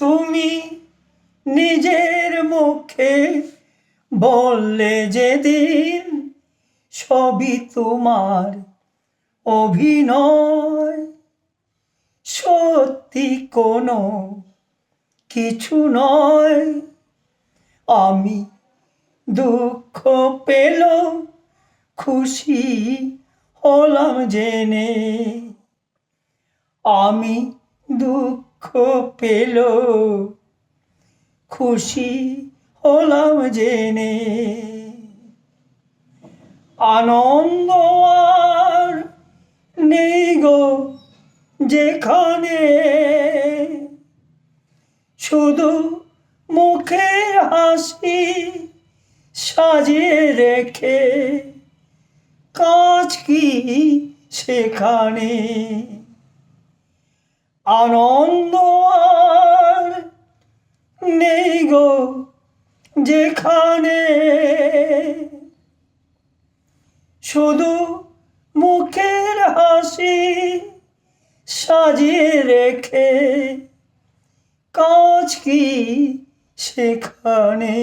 তুমি নিজের মুখে বললে যেদিন সবই তোমার অভিনয়, সত্যি কোনো কিছু নয়। আমি দুঃখ পেলেও খুশি হলাম জেনে, আমি দুঃখ পেলেও খুশি হলাম জেনে। আনন্দ আর নেই গো যেখানে, শুধু মুখের হাসি সাজিয়ে রেখে কাজ কি সেখানে। আনন্দ আর নেই গো যেখানে, শুধু মুখের হাসি সাজিয়ে রেখে কাজ কি সেখানে।